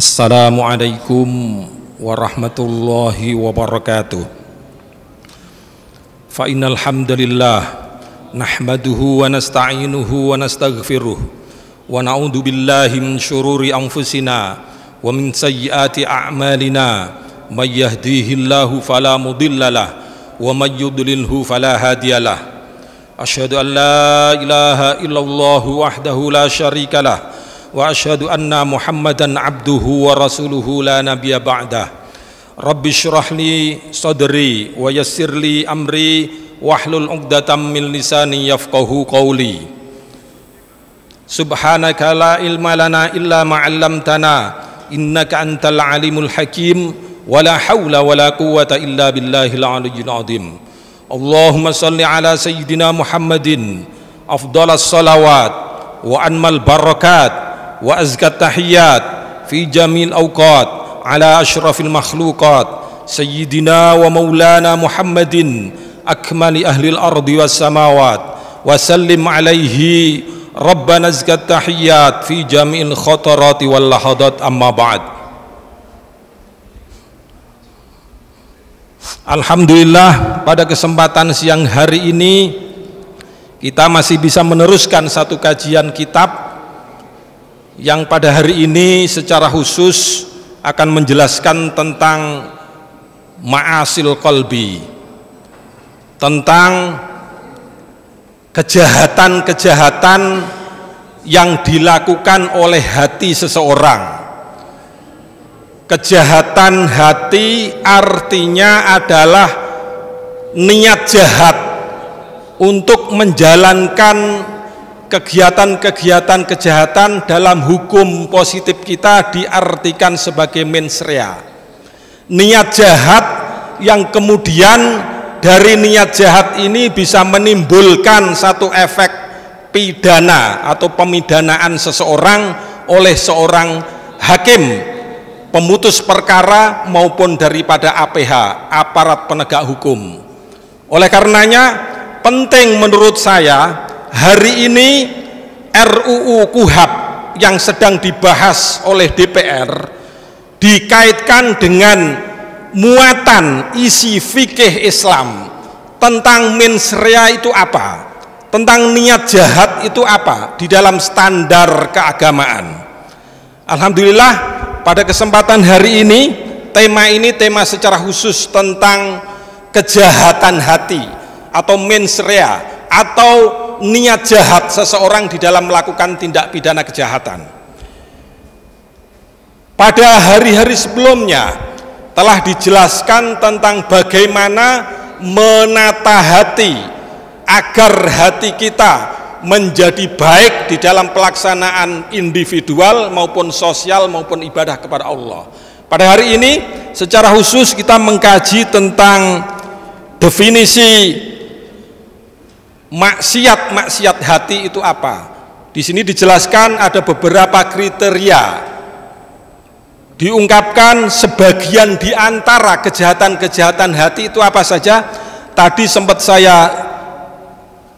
Assalamualaikum warahmatullahi wabarakatuh. Fa innal hamdalillah nahmaduhu wa nasta'inuhu wa nastaghfiruh wa na'udzu billahi min syururi anfusina wa min sayyiati a'malina may yahdihillahu fala mudhillalah wa may yudlilhu fala hadiyalah. Asyhadu an la ilaha illallah wahdahu la syarikalah wa asyhadu anna Muhammadan abduhu wa rasuluhu la nabiyya ba'dah. Rabbi syrah li sadri wa yassir li amri wahlul 'uqdatam min lisani yafqahu qawli. Subhanaka la ilma lana illa ma 'allamtana innaka antal alimul hakim wa la haula wa la quwwata illa billahil aliyyil azim. Allahumma salli ala sayyidina Muhammadin afdalas salawat wa anmal barakat wa azkat tahiyat fi jamil awqat ala ashrafil makhluqat sayyidina wa maulana Muhammadin akmali ahlil ardi was samawat wa sallim alaihi rabbana azkat tahiyat fi jamil khatarati wal lahadat amma ba'd. Alhamdulillah, pada kesempatan siang hari ini kita masih bisa meneruskan satu kajian kitab yang pada hari ini secara khusus akan menjelaskan tentang ma'asil qalbi, tentang kejahatan-kejahatan yang dilakukan oleh hati seseorang. Kejahatan hati artinya adalah niat jahat untuk menjalankan kegiatan-kegiatan kejahatan. Dalam hukum positif kita diartikan sebagai mens rea, niat jahat yang kemudian dari niat jahat ini bisa menimbulkan satu efek pidana atau pemidanaan seseorang oleh seorang hakim, pemutus perkara maupun daripada APH, aparat penegak hukum. Oleh karenanya penting menurut saya hari ini RUU KUHAP yang sedang dibahas oleh DPR dikaitkan dengan muatan isi fikih Islam tentang mens rea itu apa, tentang niat jahat itu apa di dalam standar keagamaan. Alhamdulillah, pada kesempatan hari ini tema secara khusus tentang kejahatan hati atau mens rea atau niat jahat seseorang di dalam melakukan tindak pidana kejahatan. Pada hari-hari sebelumnya telah dijelaskan tentang bagaimana menata hati agar hati kita menjadi baik di dalam pelaksanaan individual maupun sosial maupun ibadah kepada Allah. Pada hari ini secara khusus kita mengkaji tentang definisi maksiat hati itu apa. Di sini dijelaskan ada beberapa kriteria, diungkapkan sebagian di antara kejahatan-kejahatan hati itu apa saja. Tadi sempat saya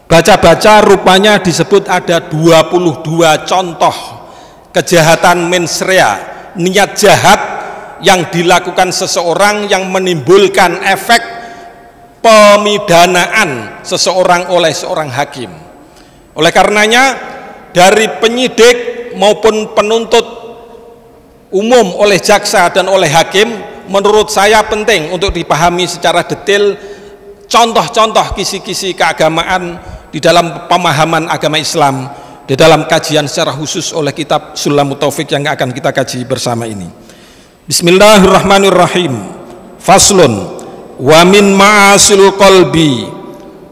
baca-baca, rupanya disebut ada 22 contoh kejahatan mens rea, niat jahat yang dilakukan seseorang yang menimbulkan efek pemidanaan seseorang oleh seorang hakim. Oleh karenanya dari penyidik maupun penuntut umum oleh jaksa dan oleh hakim, menurut saya penting untuk dipahami secara detail contoh-contoh kisi-kisi keagamaan di dalam pemahaman agama Islam di dalam kajian secara khusus oleh kitab Sulamut Taufik yang akan kita kaji bersama ini. Bismillahirrahmanirrahim. Faslun. Wa min ma'asil qalbi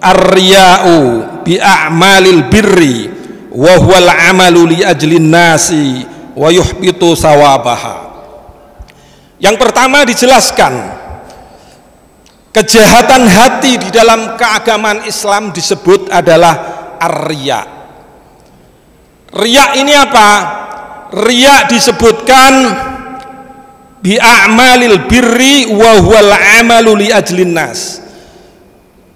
ar-riya'u bi a'malil birri wa huwal 'amalu li ajlin nasi wa yuhbitu sawabaha. Yang pertama dijelaskan kejahatan hati di dalam keagamaan Islam disebut adalah ar-riya'. Riya' ini apa? Riya' disebutkan bi a'malil birri wa huwal 'amalu li ajlin nas.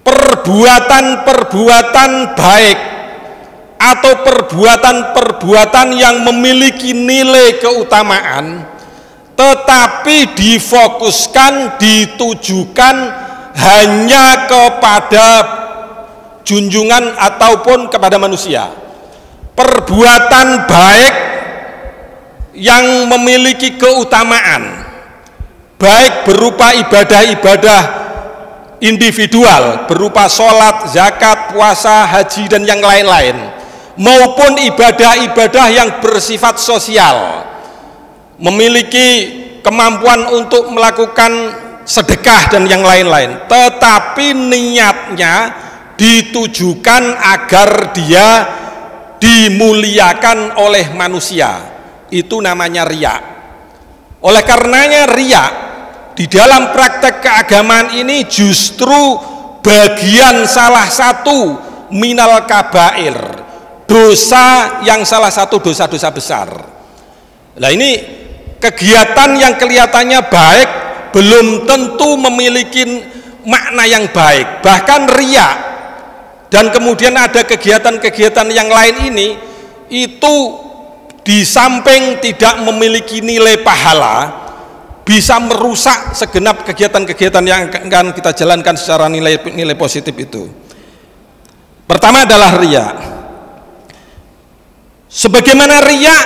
Perbuatan-perbuatan baik atau perbuatan-perbuatan yang memiliki nilai keutamaan tetapi difokuskan, ditujukan hanya kepada junjungan ataupun kepada manusia. Perbuatan baik yang memiliki keutamaan, baik berupa ibadah-ibadah individual, berupa sholat, zakat, puasa, haji, dan yang lain-lain, maupun ibadah-ibadah yang bersifat sosial, memiliki kemampuan untuk melakukan sedekah dan yang lain-lain, tetapi niatnya ditujukan agar dia dimuliakan oleh manusia, itu namanya riya. Oleh karenanya riya di dalam praktek keagamaan ini justru bagian salah satu minal kabair, dosa yang salah satu dosa-dosa besar. Nah, ini kegiatan yang kelihatannya baik belum tentu memiliki makna yang baik. Bahkan riya dan kemudian ada kegiatan-kegiatan yang lain ini, itu di samping tidak memiliki nilai pahala, bisa merusak segenap kegiatan-kegiatan yang akan kita jalankan secara nilai positif itu. Pertama adalah riya. Sebagaimana riya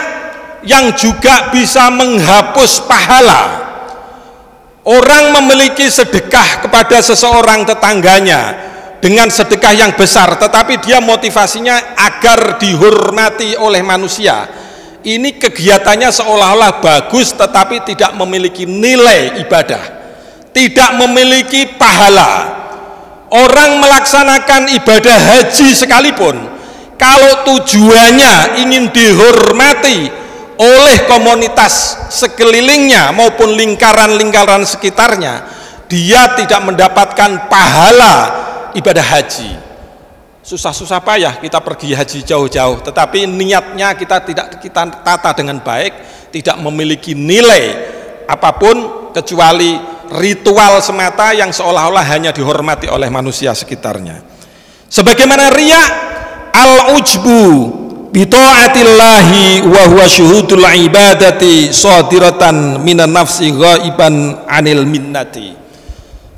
yang juga bisa menghapus pahala. Orang memiliki sedekah kepada seseorang tetangganya dengan sedekah yang besar, tetapi dia motivasinya agar dihormati oleh manusia. Ini kegiatannya seolah-olah bagus, tetapi tidak memiliki nilai ibadah, tidak memiliki pahala. Orang melaksanakan ibadah haji sekalipun, kalau tujuannya ingin dihormati oleh komunitas sekelilingnya maupun lingkaran-lingkaran sekitarnya, dia tidak mendapatkan pahala ibadah haji. Susah-susah payah kita pergi haji jauh-jauh, tetapi niatnya kita tata dengan baik, tidak memiliki nilai apapun kecuali ritual semata yang seolah-olah hanya dihormati oleh manusia sekitarnya. Sebagaimana riya al-ujbu bi ta'atillahi wa huwa syuhudul ibadati shadiratan minan nafsi ghaiban anil minnati.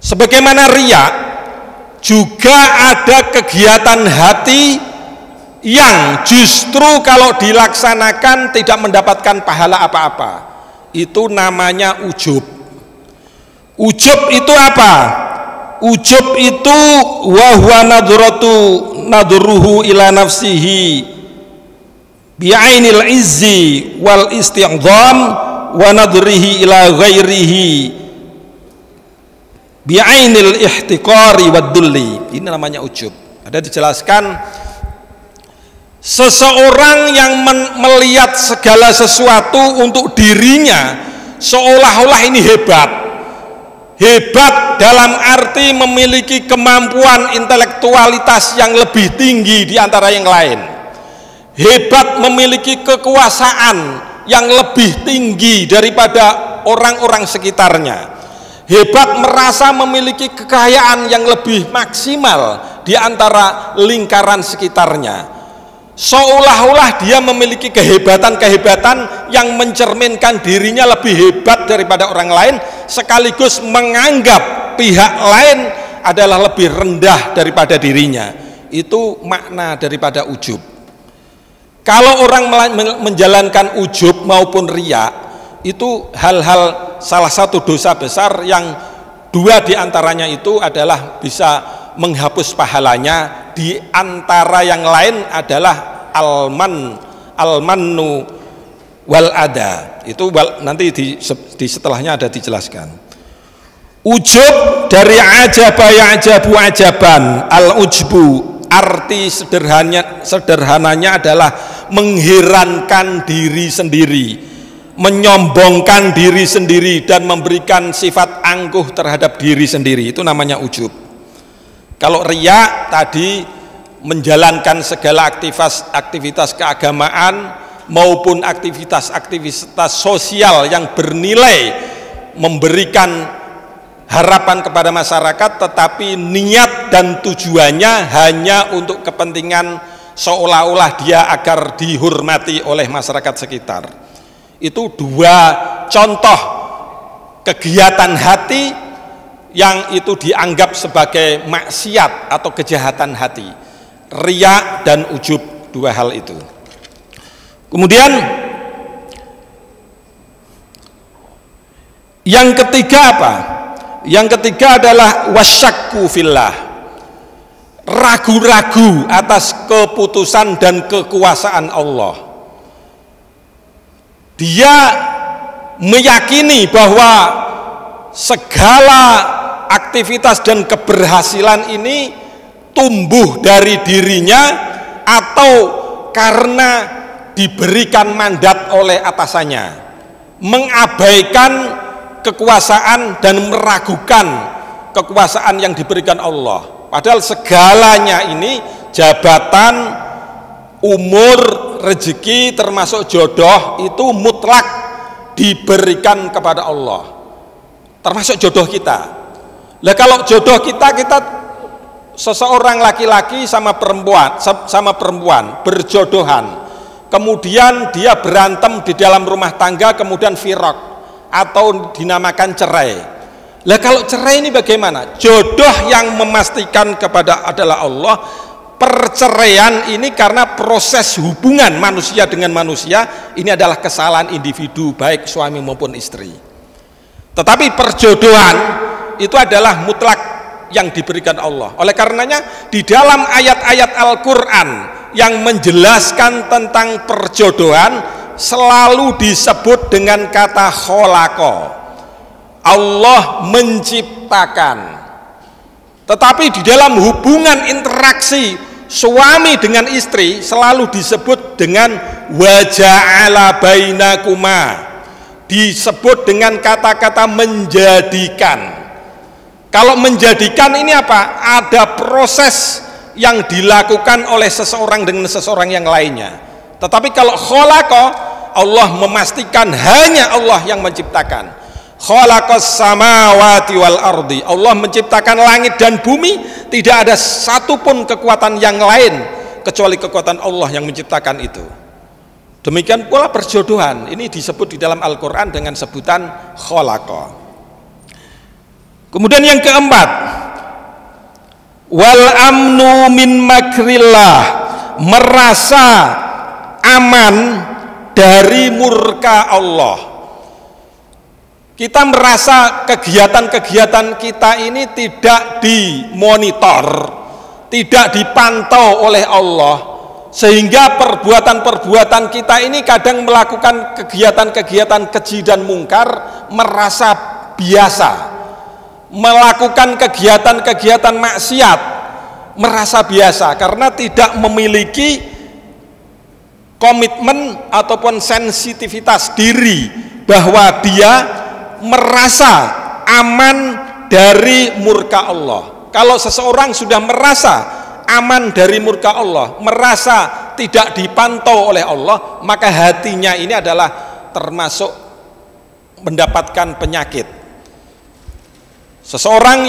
Sebagaimana riya juga ada kegiatan hati yang justru kalau dilaksanakan tidak mendapatkan pahala apa-apa. Itu namanya ujub. Ujub itu apa? Ujub itu wa huwa nadruhu ila nafsihi bi'ainil izzi wal isti'dham wa nadrihi ila ghairihi bi'ainil ihtiqari wad dulli. Ini namanya ujub. Ada dijelaskan seseorang yang melihat segala sesuatu untuk dirinya seolah-olah ini hebat dalam arti memiliki kemampuan intelektualitas yang lebih tinggi di antara yang lain, hebat memiliki kekuasaan yang lebih tinggi daripada orang-orang sekitarnya, hebat merasa memiliki kekayaan yang lebih maksimal di antara lingkaran sekitarnya. Seolah-olah dia memiliki kehebatan-kehebatan yang mencerminkan dirinya lebih hebat daripada orang lain, sekaligus menganggap pihak lain adalah lebih rendah daripada dirinya. Itu makna daripada ujub. Kalau orang menjalankan ujub maupun riya, itu hal-hal salah satu dosa besar yang dua diantaranya itu adalah bisa menghapus pahalanya. Di antara yang lain adalah almannu wal ada. Itu nanti di setelahnya ada dijelaskan. Ujub dari ajaba ya'jabu ajaban, al ujbu arti sederhananya adalah mengherankan diri sendiri, menyombongkan diri sendiri dan memberikan sifat angkuh terhadap diri sendiri. Itu namanya ujub. Kalau riya tadi menjalankan segala aktivitas keagamaan maupun aktivitas sosial yang bernilai, memberikan harapan kepada masyarakat, tetapi niat dan tujuannya hanya untuk kepentingan seolah-olah dia agar dihormati oleh masyarakat sekitar. Itu dua contoh kegiatan hati yang itu dianggap sebagai maksiat atau kejahatan hati, riya dan ujub, dua hal itu. Kemudian yang ketiga apa? Yang ketiga adalah wasyakku fillah, ragu-ragu atas keputusan dan kekuasaan Allah. Dia meyakini bahwa segala aktivitas dan keberhasilan ini tumbuh dari dirinya atau karena diberikan mandat oleh atasannya, mengabaikan kekuasaan dan meragukan kekuasaan yang diberikan Allah. Padahal segalanya ini, jabatan, umur, rezeki, termasuk jodoh, itu mutlak diberikan kepada Allah, termasuk jodoh kita. Lah kalau jodoh kita seseorang laki-laki sama perempuan berjodohan, kemudian dia berantem di dalam rumah tangga, kemudian firaq atau dinamakan cerai. Lah kalau cerai ini bagaimana? Jodoh yang memastikan kepada adalah Allah. Perceraian ini karena proses hubungan manusia dengan manusia, ini adalah kesalahan individu baik suami maupun istri. Tetapi perjodohan itu adalah mutlak yang diberikan Allah. Oleh karenanya di dalam ayat-ayat Al-Quran yang menjelaskan tentang perjodohan selalu disebut dengan kata khalaqa. Allah menciptakan. Tetapi di dalam hubungan interaksi suami dengan istri selalu disebut dengan waja'ala bainakuma, disebut dengan kata-kata menjadikan. Kalau menjadikan ini apa? Ada proses yang dilakukan oleh seseorang dengan seseorang yang lainnya. Tetapi kalau khalaqa, Allah memastikan hanya Allah yang menciptakan. Khalaqas samawati wal ardi, Allah menciptakan langit dan bumi, tidak ada satupun kekuatan yang lain kecuali kekuatan Allah yang menciptakan itu. Demikian pula perjodohan, ini disebut di dalam Al-Quran dengan sebutan khalaqa. Kemudian yang keempat, wal amnu min makrillah, merasa aman dari murka Allah. Kita merasa kegiatan-kegiatan kita ini tidak dimonitor, tidak dipantau oleh Allah, sehingga perbuatan-perbuatan kita ini kadang melakukan kegiatan-kegiatan keji dan mungkar merasa biasa, melakukan kegiatan-kegiatan maksiat merasa biasa karena tidak memiliki komitmen ataupun sensitivitas diri bahwa dia merasa aman dari murka Allah. Kalau seseorang sudah merasa aman dari murka Allah, merasa tidak dipantau oleh Allah, maka hatinya ini adalah termasuk mendapatkan penyakit. Seorang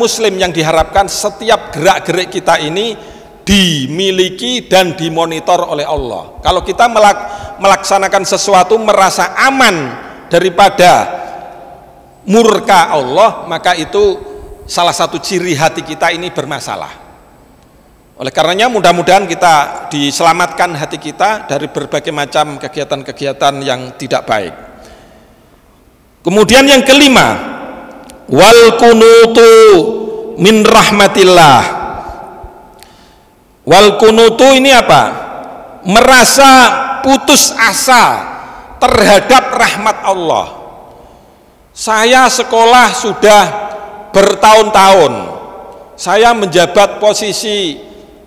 muslim yang diharapkan setiap gerak-gerik kita ini dimiliki dan dimonitor oleh Allah. Kalau kita melaksanakan sesuatu merasa aman daripada murka Allah, maka itu salah satu ciri hati kita ini bermasalah. Oleh karenanya mudah-mudahan kita diselamatkan hati kita dari berbagai macam kegiatan-kegiatan yang tidak baik. Kemudian yang kelima, wal kunutu min rahmatillah. Wal kunutu ini apa? Merasa putus asa terhadap rahmat Allah. Saya sekolah sudah bertahun-tahun, saya menjabat posisi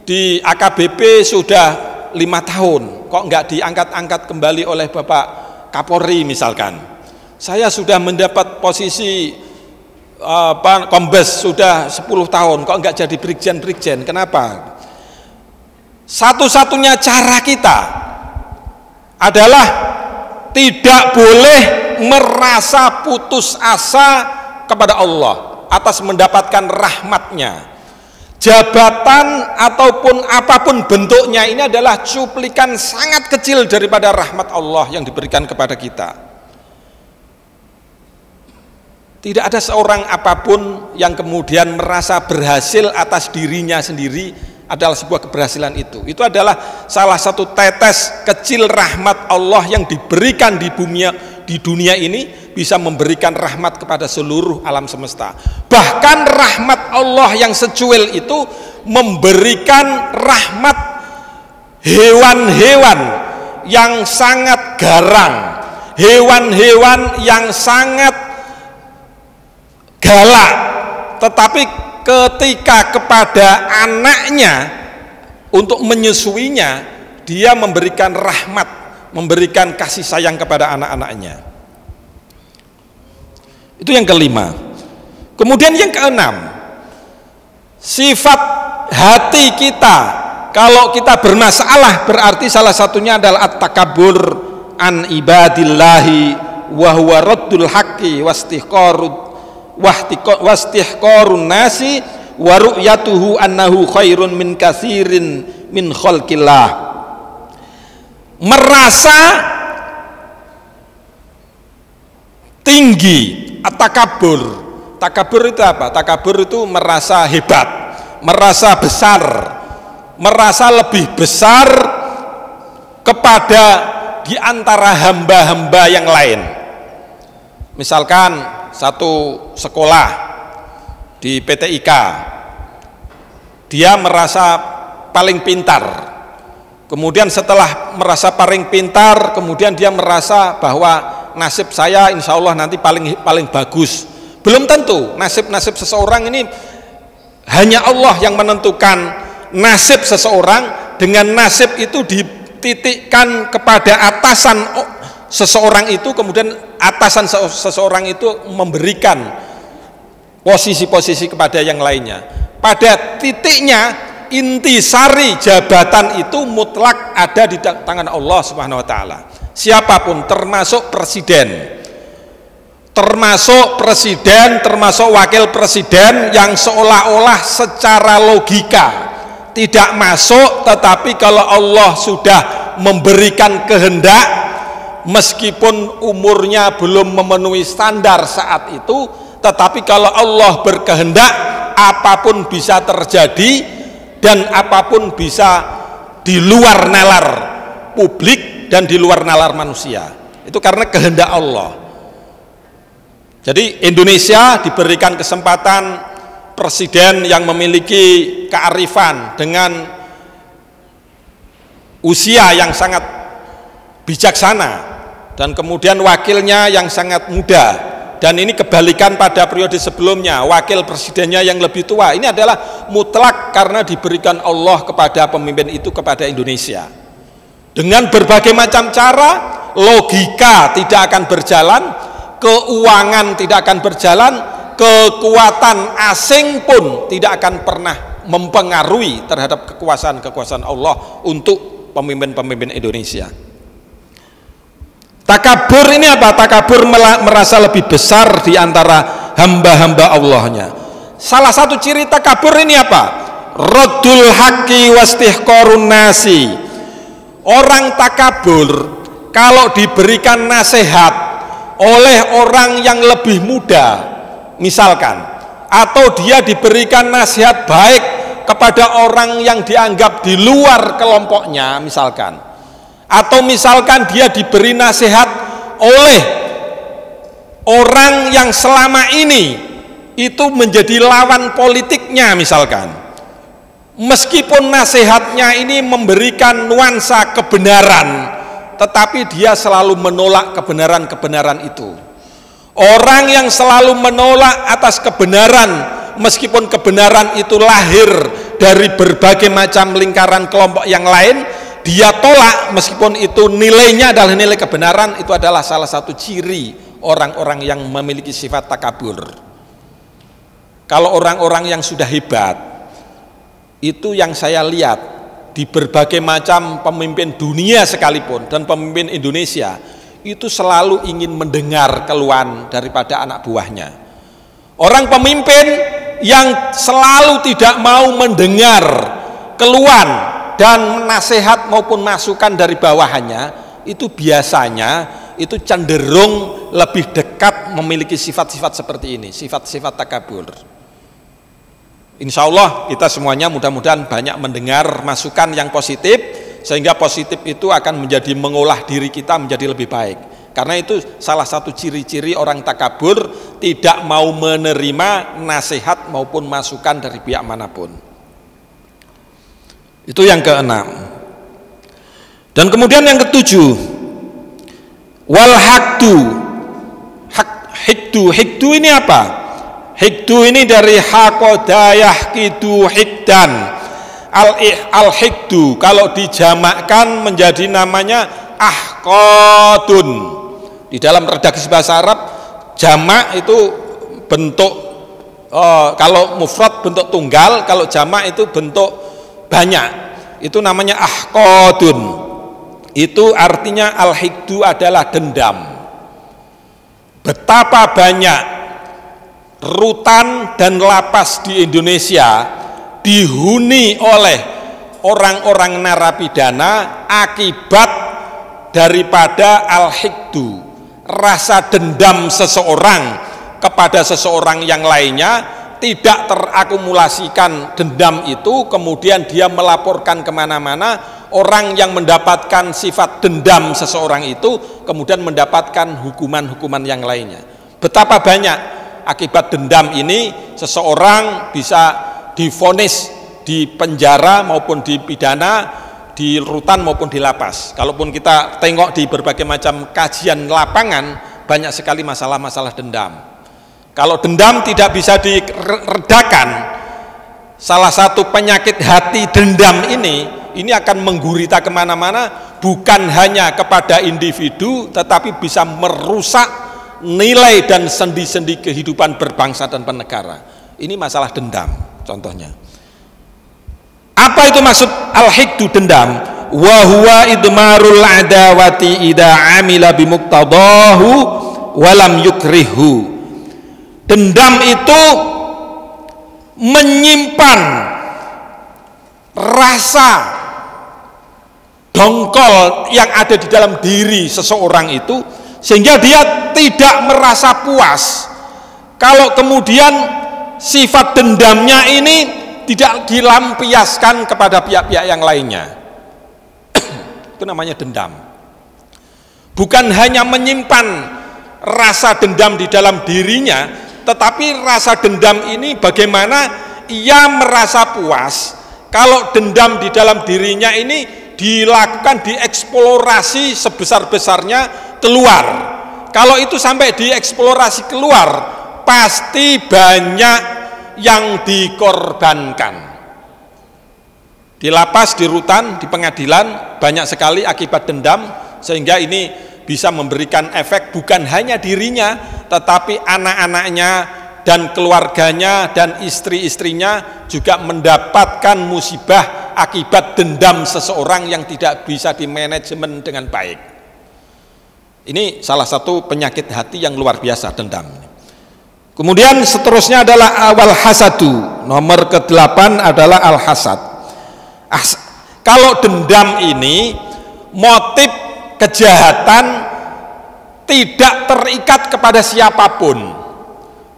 di AKBP sudah 5 tahun, kok nggak diangkat-angkat kembali oleh Bapak Kapolri misalkan. Saya sudah mendapat posisi Kombes sudah 10 tahun, kok nggak jadi brigjen. Kenapa? Satu-satunya cara kita adalah tidak boleh merasa putus asa kepada Allah atas mendapatkan rahmatnya. Jabatan ataupun apapun bentuknya ini adalah cuplikan sangat kecil daripada rahmat Allah yang diberikan kepada kita. Tidak ada seorang apapun yang kemudian merasa berhasil atas dirinya sendiri adalah sebuah keberhasilan itu. Itu adalah salah satu tetes kecil rahmat Allah yang diberikan di dunia ini, bisa memberikan rahmat kepada seluruh alam semesta. Bahkan rahmat Allah yang secuil itu memberikan rahmat hewan-hewan yang sangat garang, hewan-hewan yang sangat galak, tetapi ketika kepada anaknya untuk menyusuinya, dia memberikan rahmat, memberikan kasih sayang kepada anak-anaknya. Itu yang kelima. Kemudian yang keenam, sifat hati kita kalau kita bermasalah berarti salah satunya adalah at-takabbur an ibadillahi wa huwa raddul haqqi wastihqarun nasi wa ru'yatuhu annahu khairun min katsirin min khalqillah. Merasa tinggi, at-takabbur. Takabur itu apa? Takabur itu merasa hebat, merasa besar, merasa lebih besar kepada di antara hamba-hamba yang lain. Misalkan satu sekolah di PTIK, dia merasa paling pintar, kemudian setelah merasa paling pintar, kemudian dia merasa bahwa nasib saya insya Allah nanti paling bagus. Belum tentu. Nasib seseorang ini hanya Allah yang menentukan nasib seseorang. Dengan nasib itu dititikkan kepada atasan seseorang itu, kemudian atasan seseorang itu memberikan posisi-posisi kepada yang lainnya. Pada titiknya intisari jabatan itu mutlak ada di tangan Allah Subhanahu wa taala. Siapapun, termasuk presiden, termasuk wakil presiden yang seolah-olah secara logika tidak masuk, tetapi kalau Allah sudah memberikan kehendak, meskipun umurnya belum memenuhi standar saat itu, tetapi kalau Allah berkehendak, apapun bisa terjadi dan apapun bisa di luar nalar publik dan di luar nalar manusia. Itu karena kehendak Allah. Jadi Indonesia diberikan kesempatan presiden yang memiliki kearifan dengan usia yang sangat bijaksana, dan kemudian wakilnya yang sangat muda, dan ini kebalikan pada periode sebelumnya, wakil presidennya yang lebih tua. Ini adalah mutlak karena diberikan Allah kepada pemimpin itu, kepada Indonesia. Dengan berbagai macam cara, logika tidak akan berjalan, keuangan tidak akan berjalan, kekuatan asing pun tidak akan pernah mempengaruhi terhadap kekuasaan Allah untuk pemimpin-pemimpin Indonesia. Takabur ini apa? Takabur merasa lebih besar di antara hamba-hamba Allahnya. Salah satu ciri takabur ini apa? Raddul haqqi wastihqarun nasi. Orang takabur kalau diberikan nasihat oleh orang yang lebih muda misalkan, atau dia diberikan nasihat baik kepada orang yang dianggap di luar kelompoknya misalkan, atau misalkan dia diberi nasihat oleh orang yang selama ini itu menjadi lawan politiknya misalkan, meskipun nasihatnya ini memberikan nuansa kebenaran, tetapi dia selalu menolak kebenaran-kebenaran itu. Orang yang selalu menolak atas kebenaran, meskipun kebenaran itu lahir dari berbagai macam lingkaran kelompok yang lain, dia tolak meskipun itu nilainya adalah nilai kebenaran. Itu adalah salah satu ciri orang-orang yang memiliki sifat takabur. Kalau orang-orang yang sudah hebat, itu yang saya lihat di berbagai macam pemimpin dunia sekalipun dan pemimpin Indonesia, itu selalu ingin mendengar keluhan daripada anak buahnya. Orang pemimpin yang selalu tidak mau mendengar keluhan dan nasihat maupun masukan dari bawahannya, itu biasanya itu cenderung lebih dekat memiliki sifat-sifat seperti ini, sifat-sifat takabur. Insya Allah kita semuanya mudah-mudahan banyak mendengar masukan yang positif, sehingga positif itu akan menjadi mengolah diri kita menjadi lebih baik. Karena itu salah satu ciri-ciri orang takabur, tidak mau menerima nasihat maupun masukan dari pihak manapun. Itu yang keenam. Dan kemudian yang ketujuh, wal hikdu ini apa? Hikdu ini dari hakodayah kidu hikdan. Al hikdu kalau dijamakkan menjadi namanya ahqadun. Di dalam redaksi bahasa Arab, jamak itu bentuk kalau mufrad bentuk tunggal, kalau jamak itu bentuk banyak. Itu namanya ahqadun. Itu artinya al-hikdu adalah dendam. Betapa banyak rutan dan lapas di Indonesia dihuni oleh orang-orang narapidana akibat daripada al-hikdu, rasa dendam seseorang kepada seseorang yang lainnya, tidak terakumulasikan dendam itu, kemudian dia melaporkan kemana-mana. Orang yang mendapatkan sifat dendam seseorang itu kemudian mendapatkan hukuman-hukuman yang lainnya. Betapa banyak akibat dendam ini seseorang bisa divonis di penjara maupun dipidana, di rutan maupun di lapas. Kalaupun kita tengok di berbagai macam kajian lapangan, banyak sekali masalah-masalah dendam. Kalau dendam tidak bisa diredakan, salah satu penyakit hati dendam ini akan menggurita kemana-mana, bukan hanya kepada individu, tetapi bisa merusak nilai dan sendi-sendi kehidupan berbangsa dan bernegara. Ini masalah dendam contohnya. Apa itu maksud al-hikdu dendam? Wa huwa idmarul adawati idza amila bimuqtadahu wa lam yukrihu. Dendam itu menyimpan rasa dongkol yang ada di dalam diri seseorang itu, sehingga dia tidak merasa puas kalau kemudian sifat dendamnya ini tidak dilampiaskan kepada pihak-pihak yang lainnya. Itu namanya dendam. Bukan hanya menyimpan rasa dendam di dalam dirinya, tetapi rasa dendam ini bagaimana ia merasa puas kalau dendam di dalam dirinya ini dilakukan, dieksplorasi sebesar-besarnya keluar. Kalau itu sampai dieksplorasi keluar, pasti banyak yang dikorbankan. Di lapas, di rutan, di pengadilan banyak sekali akibat dendam, sehingga ini bisa memberikan efek bukan hanya dirinya, tetapi anak-anaknya dan keluarganya dan istri-istrinya juga mendapatkan musibah akibat dendam seseorang yang tidak bisa dimanajemen dengan baik. Ini salah satu penyakit hati yang luar biasa, dendam. Kemudian seterusnya adalah awal hasadu. Nomor ke-8 adalah al-hasad. Kalau dendam ini motif kejahatan tidak terikat kepada siapapun,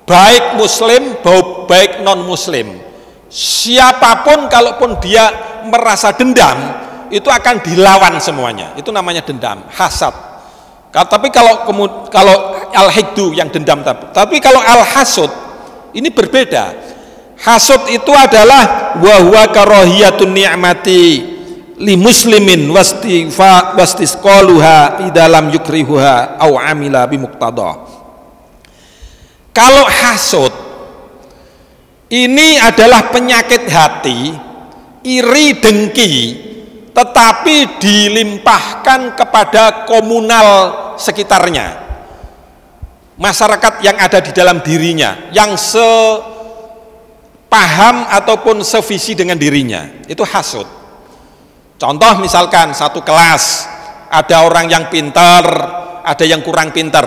baik muslim baik non muslim. Siapapun kalaupun dia merasa dendam itu akan dilawan semuanya. Itu namanya dendam, hasad. Tapi kalau al-hikdu yang dendam, tapi kalau al-hasud ini berbeda. Hasud itu adalah wa huwa karahiyatun ni'mati li muslimin wastisqaluha idalam yukrihuha au amila bimuqtadah. Kalau hasud ini adalah penyakit hati, iri dengki, tetapi dilimpahkan kepada komunal sekitarnya, masyarakat yang ada di dalam dirinya, yang sepaham ataupun sevisi dengan dirinya, itu hasud. Contoh misalkan satu kelas, ada orang yang pintar, ada yang kurang pintar,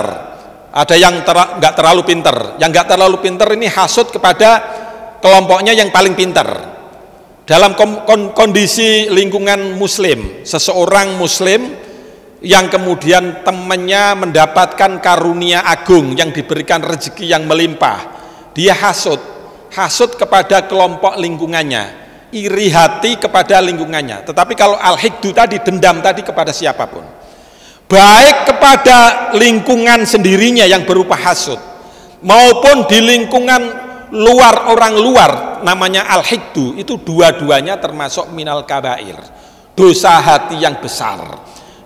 ada yang nggak terlalu pintar. Yang nggak terlalu pintar ini hasud kepada kelompoknya yang paling pintar. Dalam kondisi lingkungan muslim, seseorang muslim yang kemudian temannya mendapatkan karunia agung, yang diberikan rezeki yang melimpah, dia hasud kepada kelompok lingkungannya, iri hati kepada lingkungannya. Tetapi kalau al-hikdu tadi, dendam tadi kepada siapapun, baik kepada lingkungan sendirinya yang berupa hasud, maupun di lingkungan luar, orang luar, namanya al-hikdu, itu dua-duanya termasuk minal kabair, dosa hati yang besar,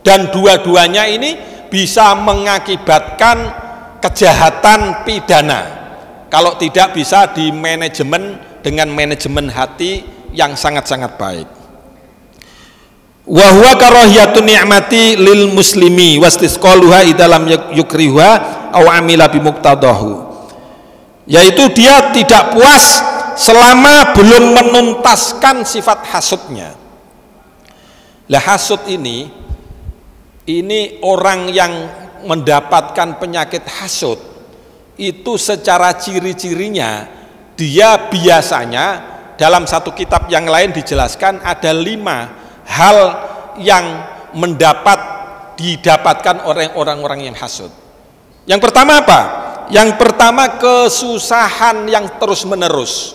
dan dua-duanya ini bisa mengakibatkan kejahatan pidana kalau tidak bisa di manajemen dengan manajemen hati yang sangat-sangat baik. Wa huwa karahiyatun ni'mati lil muslimi wastisqaluha idalam yukriha aw amila bimuqtadahu, yaitu dia tidak puas selama belum menuntaskan sifat hasudnya. Lah hasud ini orang yang mendapatkan penyakit hasud itu secara ciri-cirinya, dia biasanya dalam satu kitab yang lain dijelaskan ada 5 hal yang didapatkan oleh orang-orang yang hasud. Yang pertama apa? Yang pertama kesusahan yang terus-menerus.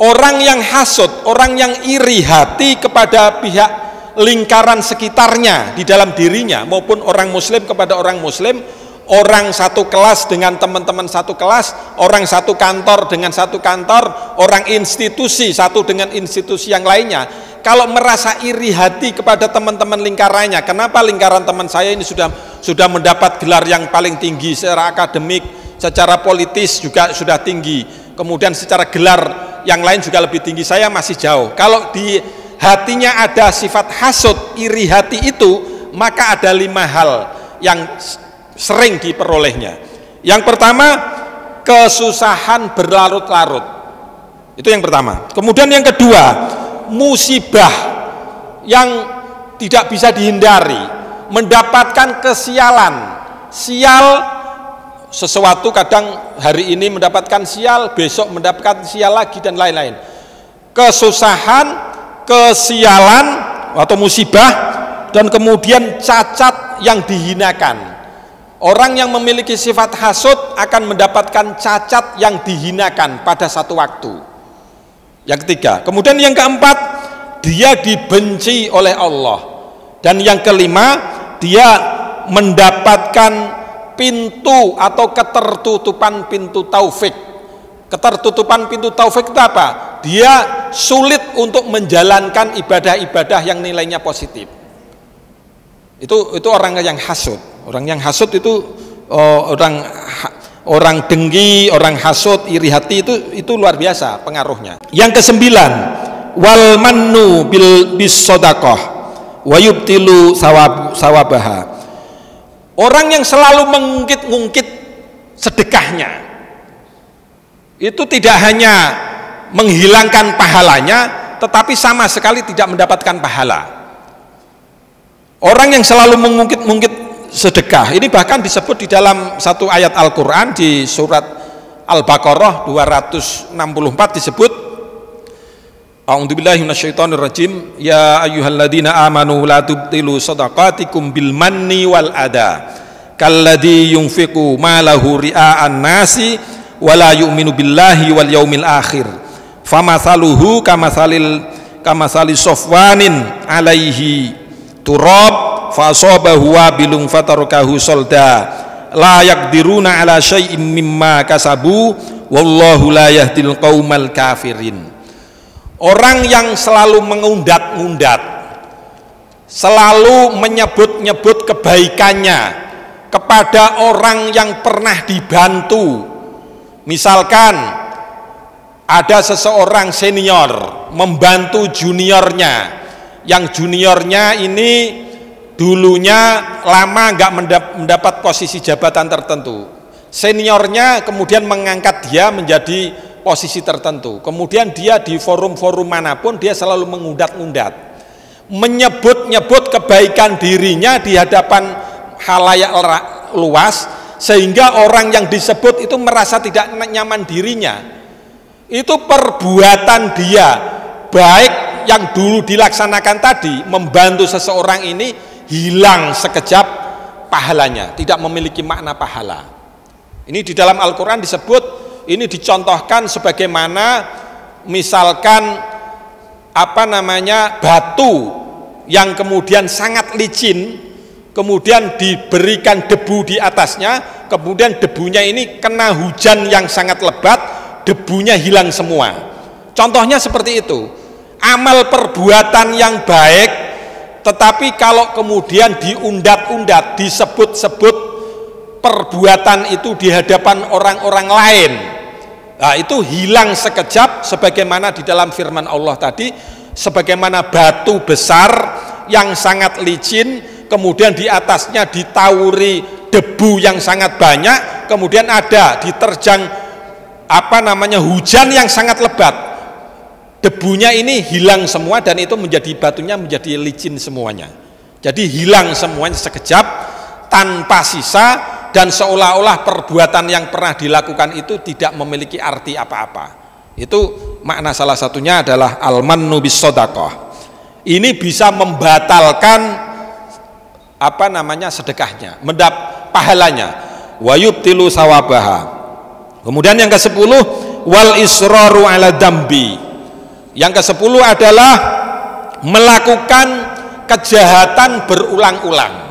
Orang yang hasud, orang yang iri hati kepada pihak lingkaran sekitarnya di dalam dirinya, maupun orang muslim kepada orang muslim, orang satu kelas dengan teman-teman satu kelas, orang satu kantor dengan satu kantor, orang institusi satu dengan institusi yang lainnya. Kalau merasa iri hati kepada teman-teman lingkarannya, kenapa lingkaran teman saya ini sudah mendapat gelar yang paling tinggi secara akademik, secara politis juga sudah tinggi, kemudian secara gelar yang lain juga lebih tinggi, saya masih jauh. Kalau di hatinya ada sifat hasud, iri hati itu, maka ada 5 hal yang sering diperolehnya. Yang pertama, kesusahan berlarut-larut. Itu yang pertama. Kemudian yang kedua, musibah yang tidak bisa dihindari, mendapatkan kesialan. Sial sesuatu, kadang hari ini mendapatkan sial, besok mendapatkan sial lagi, dan lain-lain. Kesusahan, kesialan atau musibah, dan kemudian cacat yang dihinakan. Orang yang memiliki sifat hasud akan mendapatkan cacat yang dihinakan pada satu waktu. Yang ketiga, kemudian yang keempat, dia dibenci oleh Allah. Dan yang kelima, dia mendapatkan pintu atau ketertutupan pintu taufik. Ketertutupan pintu taufik itu apa? Dia sulit untuk menjalankan ibadah-ibadah yang nilainya positif. Itu orang yang hasud. Orang yang hasud itu orang dengki, orang hasud, iri hati, itu luar biasa pengaruhnya. Yang kesembilan, wal mannu bis shadaqah wa yubtilu sawabaha. Orang yang selalu mengungkit-ungkit sedekahnya, itu tidak hanya menghilangkan pahalanya, tetapi sama sekali tidak mendapatkan pahala. Orang yang selalu mengungkit-ungkit sedekah, ini bahkan disebut di dalam satu ayat Al-Quran di surat Al-Baqarah 264 disebut, A'udzubillahi minasyaitonirrajim, ya ayyuhalladzina amanu la tubtilu shadaqatikum bil manni wal adha kalladzi yunfiqu malahu ria'an nasi wa la yu'minu billahi wal yaumil akhir famathaluhu kamathali safwanin alaihi turab fasobahu wabilung fatarakahu solda la yaqdiruna ala syai'im mimma kasabu wallahu la yahdil qaumal kafirin. Orang yang selalu mengundat-undat, selalu menyebut-nyebut kebaikannya kepada orang yang pernah dibantu. Misalkan ada seseorang senior membantu juniornya, yang juniornya ini dulunya lama nggak mendapat posisi jabatan tertentu, seniornya kemudian mengangkat dia menjadi posisi tertentu, kemudian dia di forum-forum manapun dia selalu mengundat-undat, menyebut-nyebut kebaikan dirinya di hadapan khalayak luas, sehingga orang yang disebut itu merasa tidak nyaman dirinya. Itu perbuatan dia baik yang dulu dilaksanakan tadi, membantu seseorang ini, hilang sekejap pahalanya, tidak memiliki makna pahala. Ini di dalam Al-Quran disebut, ini dicontohkan sebagaimana misalkan batu yang kemudian sangat licin, kemudian diberikan debu di atasnya, kemudian debunya ini kena hujan yang sangat lebat, debunya hilang semua. Contohnya seperti itu. Amal perbuatan yang baik, tetapi kalau kemudian diundat-undat, disebut-sebut perbuatan itu di hadapan orang-orang lain, nah itu hilang sekejap, sebagaimana di dalam firman Allah tadi, sebagaimana batu besar yang sangat licin, kemudian di atasnya ditawuri debu yang sangat banyak, kemudian ada diterjang hujan yang sangat lebat, debunya ini hilang semua, dan itu batunya menjadi licin semuanya. Jadi hilang semuanya sekejap tanpa sisa, dan seolah-olah perbuatan yang pernah dilakukan itu tidak memiliki arti apa-apa. Itu makna salah satunya adalah al-mannu bis shadaqah. Ini bisa membatalkan sedekahnya, pahalanya. Wa yubtilu sawabaha. Kemudian yang ke-10, wal israru ala dambi. Yang ke-10 adalah melakukan kejahatan berulang-ulang.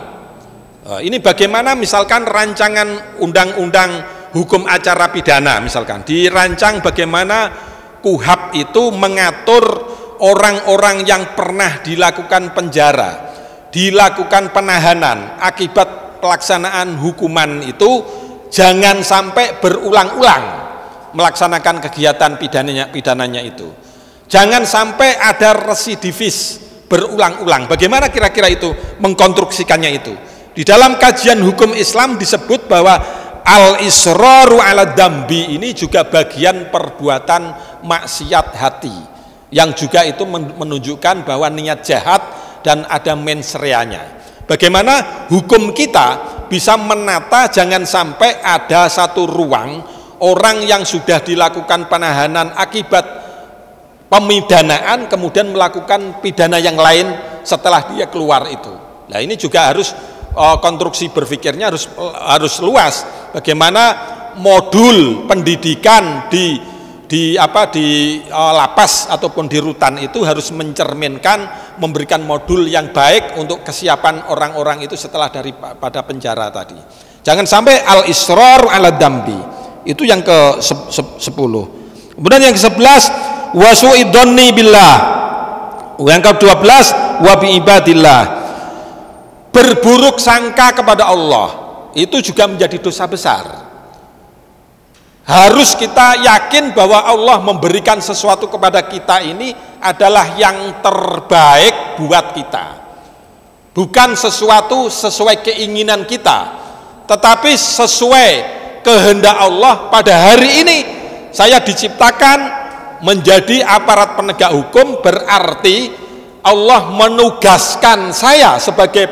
Ini bagaimana misalkan rancangan undang-undang hukum acara pidana, misalkan dirancang bagaimana KUHAP itu mengatur orang-orang yang pernah dilakukan penjara, dilakukan penahanan akibat pelaksanaan hukuman itu, jangan sampai berulang-ulang melaksanakan kegiatan pidananya itu. Jangan sampai ada residivis berulang-ulang. Bagaimana kira-kira itu mengkonstruksikannya itu? Di dalam kajian hukum Islam disebut bahwa al-israru ala dambi ini juga bagian perbuatan maksiat hati, yang juga itu menunjukkan bahwa niat jahat dan ada mens reanya. Bagaimana hukum kita bisa menata jangan sampai ada satu ruang orang yang sudah dilakukan penahanan akibat pemidanaan kemudian melakukan pidana yang lain setelah dia keluar itu. Nah ini juga harus konstruksi berpikirnya harus luas. Bagaimana modul pendidikan di lapas ataupun di rutan itu harus mencerminkan, memberikan modul yang baik untuk kesiapan orang-orang itu setelah daripada penjara tadi. Jangan sampai al-israr ala dambi. Itu yang ke-10. Kemudian yang ke-11 wasu'idonni billah. Yang ke-12 wa bi ibadillah. Berburuk sangka kepada Allah itu juga menjadi dosa besar. Harus kita yakin bahwa Allah memberikan sesuatu kepada kita ini adalah yang terbaik buat kita. Bukan sesuatu sesuai keinginan kita, tetapi sesuai kehendak Allah. Pada hari ini saya diciptakan menjadi aparat penegak hukum, berarti Allah menugaskan saya sebagai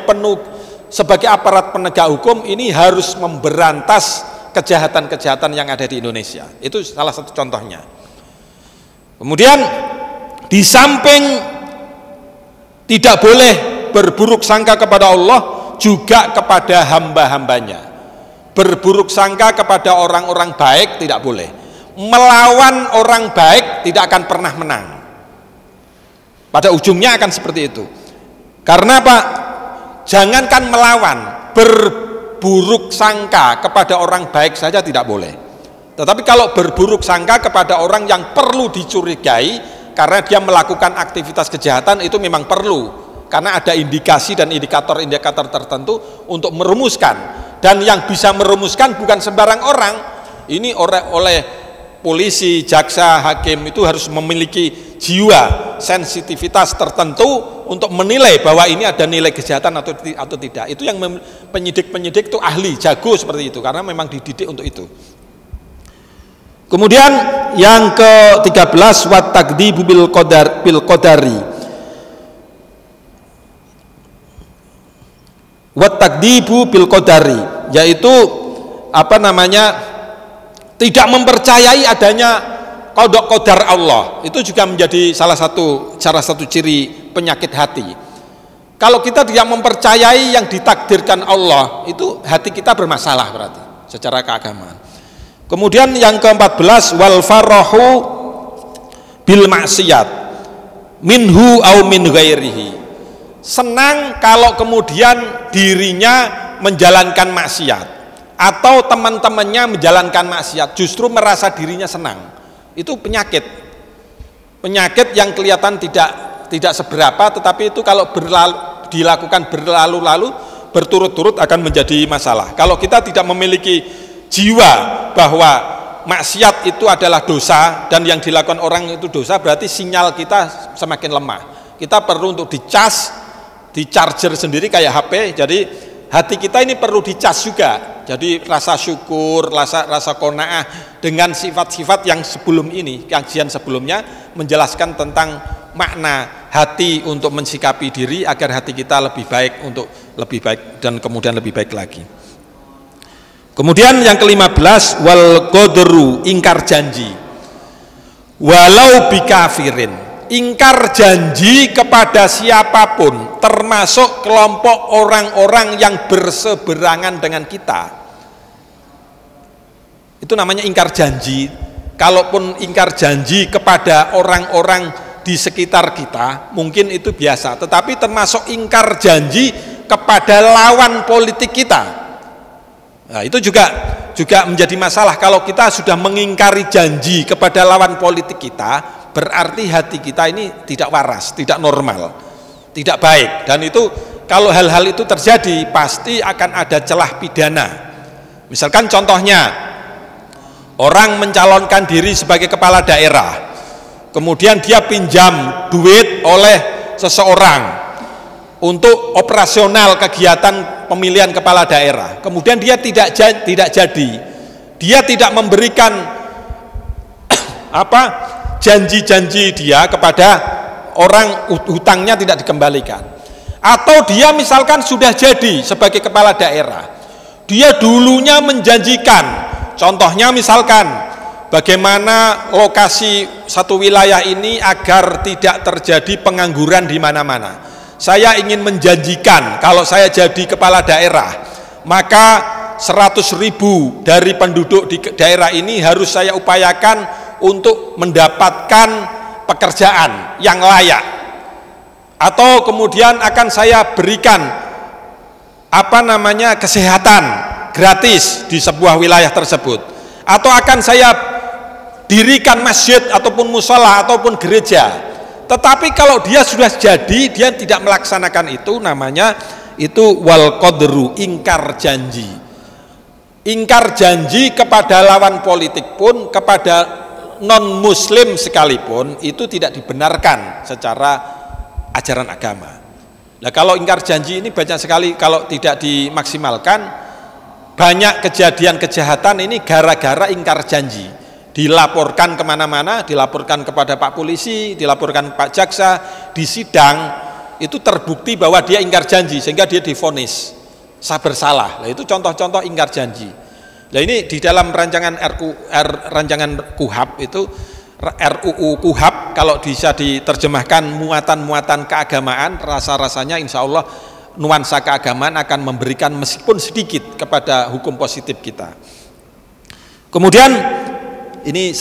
aparat penegak hukum ini harus memberantas kejahatan-kejahatan yang ada di Indonesia. Itu salah satu contohnya. Kemudian di samping tidak boleh berburuk sangka kepada Allah, juga kepada hamba-hambanya. Berburuk sangka kepada orang-orang baik tidak boleh. Melawan orang baik tidak akan pernah menang. Pada ujungnya akan seperti itu. Karena apa? Jangankan melawan, berburuk sangka kepada orang baik saja tidak boleh. Tetapi kalau berburuk sangka kepada orang yang perlu dicurigai karena dia melakukan aktivitas kejahatan, itu memang perlu, karena ada indikasi dan indikator-indikator tertentu untuk merumuskan. Dan yang bisa merumuskan bukan sembarang orang. Ini oleh polisi, jaksa, hakim itu harus memiliki jiwa sensitivitas tertentu untuk menilai bahwa ini ada nilai kejahatan atau tidak. Itu yang penyidik-penyidik itu ahli, jago seperti itu, karena memang dididik untuk itu. Kemudian yang ke-13 wat takdzibu bil qadari. Wat takdzibu bil qadari, yaitu tidak mempercayai adanya qada qadar Allah. Itu juga menjadi salah satu ciri penyakit hati. Kalau kita tidak mempercayai yang ditakdirkan Allah, itu hati kita bermasalah berarti secara keagamaan. Kemudian yang ke-14, wal farahu bil maksiat minhu au min ghairihi. Senang kalau kemudian dirinya menjalankan maksiat atau teman-temannya menjalankan maksiat, justru merasa dirinya senang. Itu penyakit yang kelihatan tidak seberapa, tetapi itu kalau dilakukan berlalu-lalu berturut-turut akan menjadi masalah. Kalau kita tidak memiliki jiwa bahwa maksiat itu adalah dosa dan yang dilakukan orang itu dosa, berarti sinyal kita semakin lemah. Kita perlu untuk dicas, di charger sendiri kayak HP. Jadi hati kita ini perlu dicas juga. Jadi rasa syukur, rasa qanaah dengan sifat-sifat yang sebelum ini, kajian sebelumnya menjelaskan tentang makna hati untuk mensikapi diri agar hati kita lebih baik, untuk lebih baik dan kemudian lebih baik lagi. Kemudian yang ke-15, wal qadru, ingkar janji. Walau bikafirin, ingkar janji kepada siapapun, termasuk kelompok orang-orang yang berseberangan dengan kita. Itu namanya ingkar janji. Kalaupun ingkar janji kepada orang-orang di sekitar kita, mungkin itu biasa, tetapi termasuk ingkar janji kepada lawan politik kita. Nah, itu juga menjadi masalah. Kalau kita sudah mengingkari janji kepada lawan politik kita, berarti hati kita ini tidak waras, tidak normal, tidak baik. Dan itu kalau hal-hal itu terjadi pasti akan ada celah pidana. Misalkan contohnya, orang mencalonkan diri sebagai kepala daerah, kemudian dia pinjam duit oleh seseorang untuk operasional kegiatan pemilihan kepala daerah, kemudian dia tidak jadi, dia tidak memberikan janji-janji dia kepada orang, hutangnya tidak dikembalikan. Atau dia misalkan sudah jadi sebagai kepala daerah, dia dulunya menjanjikan, contohnya misalkan bagaimana lokasi satu wilayah ini agar tidak terjadi pengangguran di mana-mana. Saya ingin menjanjikan kalau saya jadi kepala daerah, maka 100.000 dari penduduk di daerah ini harus saya upayakan untuk mendapatkan pekerjaan yang layak. Atau kemudian akan saya berikan kesehatan gratis di sebuah wilayah tersebut. Atau akan saya dirikan masjid ataupun musola ataupun gereja. Tetapi kalau dia sudah jadi, dia tidak melaksanakan itu, namanya itu wal qadru, ingkar janji. Ingkar janji kepada lawan politik pun, kepada non muslim sekalipun, itu tidak dibenarkan secara ajaran agama. Nah, kalau ingkar janji ini banyak sekali, kalau tidak dimaksimalkan, banyak kejadian kejahatan ini gara-gara ingkar janji. Dilaporkan kemana-mana, dilaporkan kepada Pak Polisi, dilaporkan Pak Jaksa, di sidang itu terbukti bahwa dia ingkar janji sehingga dia divonis bersalah. Nah, itu contoh-contoh ingkar janji. Nah, ini di dalam rancangan rancangan KUHAP itu, RUU KUHAP, kalau bisa diterjemahkan muatan-muatan keagamaan, rasa-rasanya insya Allah nuansa keagamaan akan memberikan meskipun sedikit kepada hukum positif kita. Kemudian ini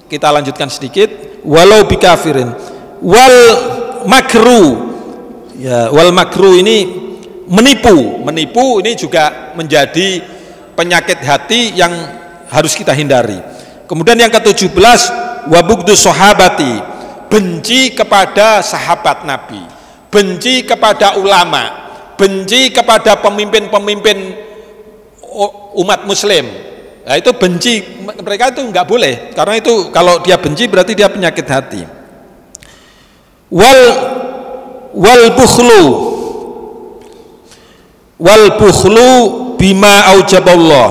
kita lanjutkan sedikit, walau bikafirin, wal makru, ya, wal makru ini menipu ini juga menjadi penyakit hati yang harus kita hindari. Kemudian yang ke-17, wabugdu sahabati, benci kepada sahabat Nabi, benci kepada ulama, benci kepada pemimpin-pemimpin umat muslim. Nah, itu benci mereka itu nggak boleh, karena itu kalau dia benci berarti dia penyakit hati. Wal bukhlu bima aujaballah.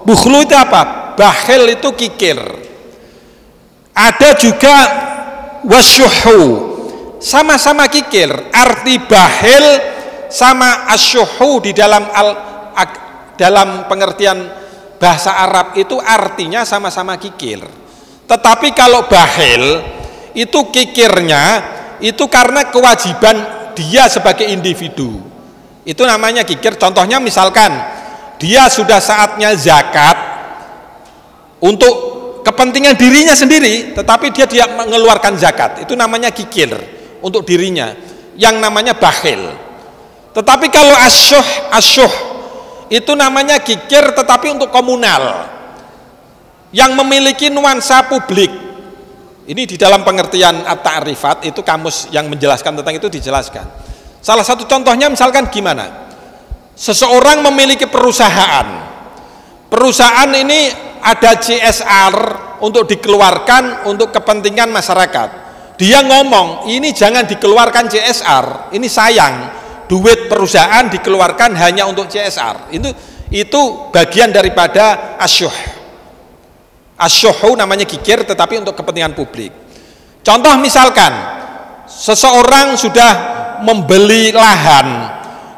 Bukhlu itu apa? Bakhil itu kikir. Ada juga wasyuhu, sama-sama kikir. Arti bakhil sama asyuhu di dalam pengertian bahasa Arab itu artinya sama-sama kikir. Tetapi kalau bakhil itu kikirnya itu karena kewajiban dia sebagai individu. Itu namanya kikir. Contohnya misalkan dia sudah saatnya zakat untuk kepentingan dirinya sendiri, tetapi dia mengeluarkan zakat. Itu namanya kikir untuk dirinya, yang namanya bakhil. Tetapi kalau asyuh itu namanya kikir tetapi untuk komunal, yang memiliki nuansa publik. Ini di dalam pengertian at-ta'rifat, itu kamus yang menjelaskan tentang itu dijelaskan. Salah satu contohnya misalkan gimana? Seseorang memiliki perusahaan. Perusahaan ini ada CSR untuk dikeluarkan untuk kepentingan masyarakat. Dia ngomong, ini jangan dikeluarkan CSR, ini sayang. Duit perusahaan dikeluarkan hanya untuk CSR. Itu bagian daripada asyuh. Asyuhu namanya kikir tetapi untuk kepentingan publik. Contoh misalkan seseorang sudah membeli lahan,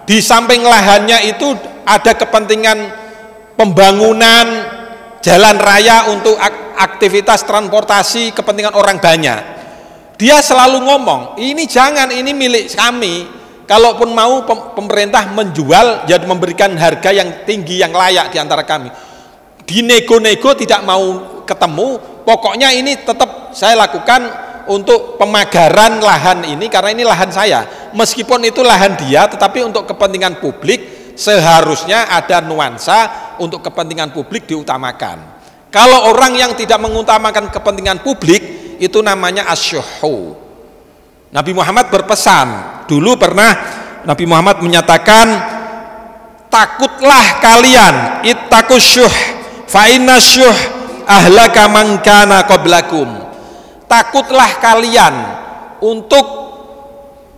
di samping lahannya itu ada kepentingan pembangunan jalan raya untuk aktivitas transportasi kepentingan orang banyak. Dia selalu ngomong, ini jangan, ini milik kami. Kalaupun mau pemerintah menjual, ya memberikan harga yang tinggi, yang layak di antara kami. Di nego-nego tidak mau ketemu, pokoknya ini tetap saya lakukan untuk pemagaran lahan ini karena ini lahan saya. Meskipun itu lahan dia, tetapi untuk kepentingan publik seharusnya ada nuansa untuk kepentingan publik diutamakan. Kalau orang yang tidak mengutamakan kepentingan publik, itu namanya asyuhu. Nabi Muhammad berpesan, dulu pernah Nabi Muhammad menyatakan, takutlah kalian, ittaqusyuh fa inna syuh ahlaka man kana qablakum. Takutlah kalian untuk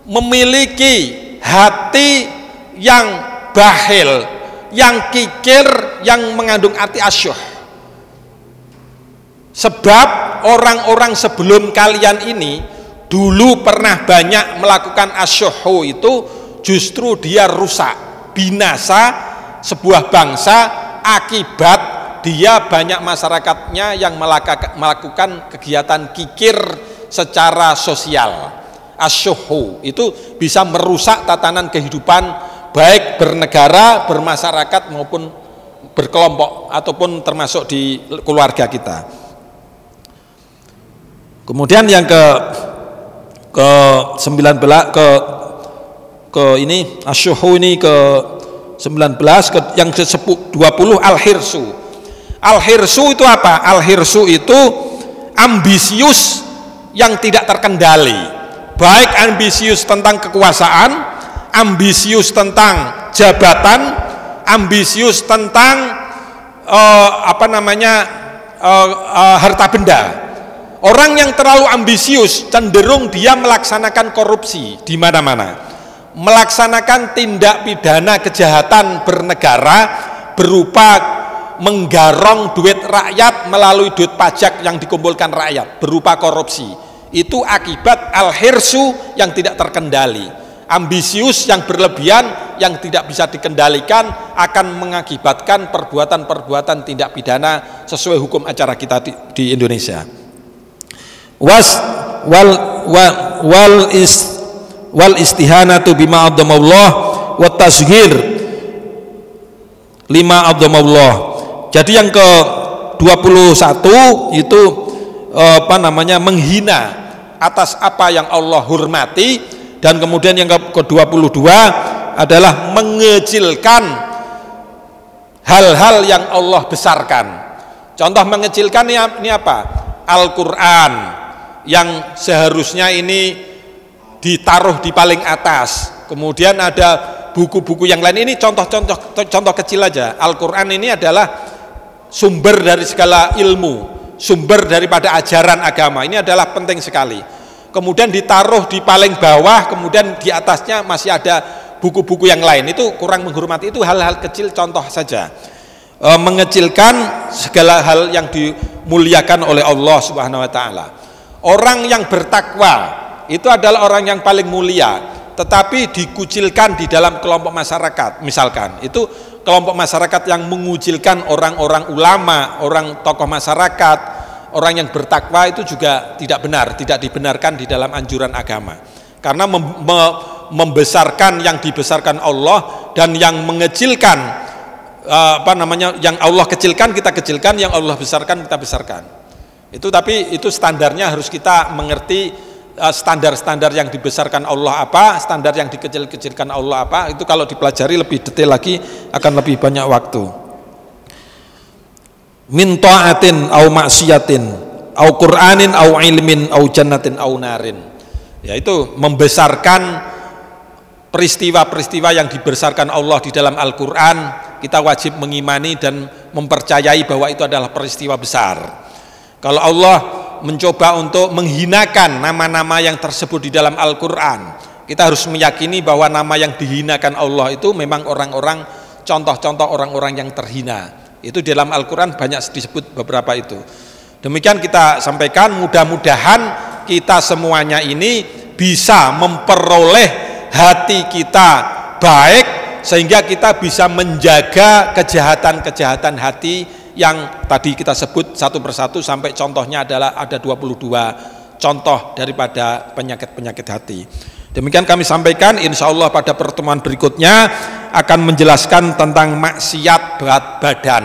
memiliki hati yang bakhil, yang kikir, yang mengandung arti asyuh. Sebab orang-orang sebelum kalian ini dulu pernah banyak melakukan asyuhu, itu justru dia rusak, binasa sebuah bangsa akibat dia banyak masyarakatnya yang melakukan kegiatan kikir secara sosial. Asyuhu itu bisa merusak tatanan kehidupan baik bernegara, bermasyarakat maupun berkelompok ataupun termasuk di keluarga kita. Kemudian yang ke 19 ke ini asyuhu ini ke 19 yang ke 20 al-hirsu. Al-hirsu itu apa? Al-hirsu itu ambisius yang tidak terkendali, baik ambisius tentang kekuasaan, ambisius tentang jabatan, ambisius tentang harta benda. Orang yang terlalu ambisius cenderung dia melaksanakan korupsi di mana-mana, melaksanakan tindak pidana kejahatan bernegara berupa menggarong duit rakyat melalui duit pajak yang dikumpulkan rakyat berupa korupsi. Itu akibat al-hirsu yang tidak terkendali. Ambisius yang berlebihan yang tidak bisa dikendalikan akan mengakibatkan perbuatan-perbuatan tindak pidana sesuai hukum acara kita di Indonesia. Wal istihanatu bima abdamallah wa tasghir lima abdamallah. Jadi yang ke 21 itu menghina atas apa yang Allah hormati, dan kemudian yang ke 22 adalah mengecilkan hal-hal yang Allah besarkan. Contoh mengecilkan ini apa? Al-Quran yang seharusnya ini ditaruh di paling atas, kemudian ada buku-buku yang lain. Ini contoh kecil aja. Al-Quran ini adalah sumber dari segala ilmu, sumber daripada ajaran agama. Ini adalah penting sekali. Kemudian ditaruh di paling bawah, kemudian di atasnya masih ada buku-buku yang lain. Itu kurang menghormati. Itu hal-hal kecil, contoh saja. Mengecilkan segala hal yang dimuliakan oleh Allah Subhanahu wa taala. Orang yang bertakwa itu adalah orang yang paling mulia, tetapi dikucilkan di dalam kelompok masyarakat. Misalkan itu kelompok masyarakat yang mengucilkan orang-orang ulama, orang tokoh masyarakat, orang yang bertakwa, itu juga tidak benar, tidak dibenarkan di dalam anjuran agama. karena membesarkan yang dibesarkan Allah dan yang mengecilkan yang Allah kecilkan kita kecilkan, yang Allah besarkan kita besarkan. Itu tapi itu standarnya harus kita mengerti, standar-standar yang dibesarkan Allah apa, standar yang dikecil-kecilkan Allah apa. Itu kalau dipelajari lebih detail lagi akan lebih banyak waktu. Min ta'atin au maksiatin au qur'anin au ilmin au jannatin au narin. Yaitu membesarkan peristiwa-peristiwa yang dibesarkan Allah di dalam Al-Qur'an. Kita wajib mengimani dan mempercayai bahwa itu adalah peristiwa besar. Kalau Allah mencoba untuk menghinakan nama-nama yang tersebut di dalam Al-Qur'an, kita harus meyakini bahwa nama yang dihinakan Allah itu memang orang-orang, contoh-contoh orang-orang yang terhina. Itu di dalam Al-Qur'an banyak disebut beberapa itu. Demikian kita sampaikan, mudah-mudahan kita semuanya ini bisa memperoleh hati kita baik, sehingga kita bisa menjaga kejahatan-kejahatan hati yang tadi kita sebut satu persatu, sampai contohnya adalah ada 22 contoh daripada penyakit-penyakit hati. Demikian kami sampaikan, insya Allah pada pertemuan berikutnya akan menjelaskan tentang maksiat berat badan.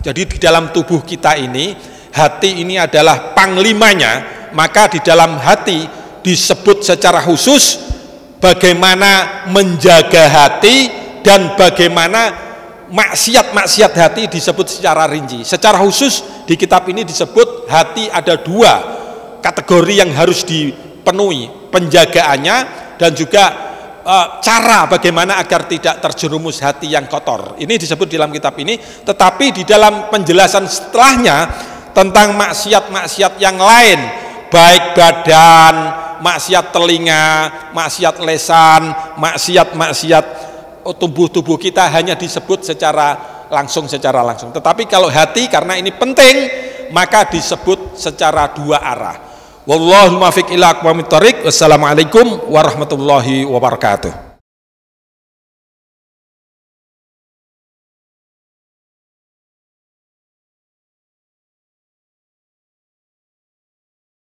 Jadi di dalam tubuh kita ini, hati ini adalah panglimanya, maka di dalam hati disebut secara khusus bagaimana menjaga hati dan bagaimana maksiat-maksiat hati disebut secara rinci. Secara khusus di kitab ini disebut hati ada 2 kategori yang harus dipenuhi, penjagaannya dan juga cara bagaimana agar tidak terjerumus hati yang kotor. Ini disebut di dalam kitab ini, tetapi di dalam penjelasan setelahnya tentang maksiat-maksiat yang lain, baik badan, maksiat telinga, maksiat lesan, maksiat tubuh kita hanya disebut secara langsung. Tetapi kalau hati, karena ini penting, maka disebut secara 2 arah. Wallahul muwaffiq ila aqwamit thoriq. Wassalamualaikum warahmatullahi wabarakatuh.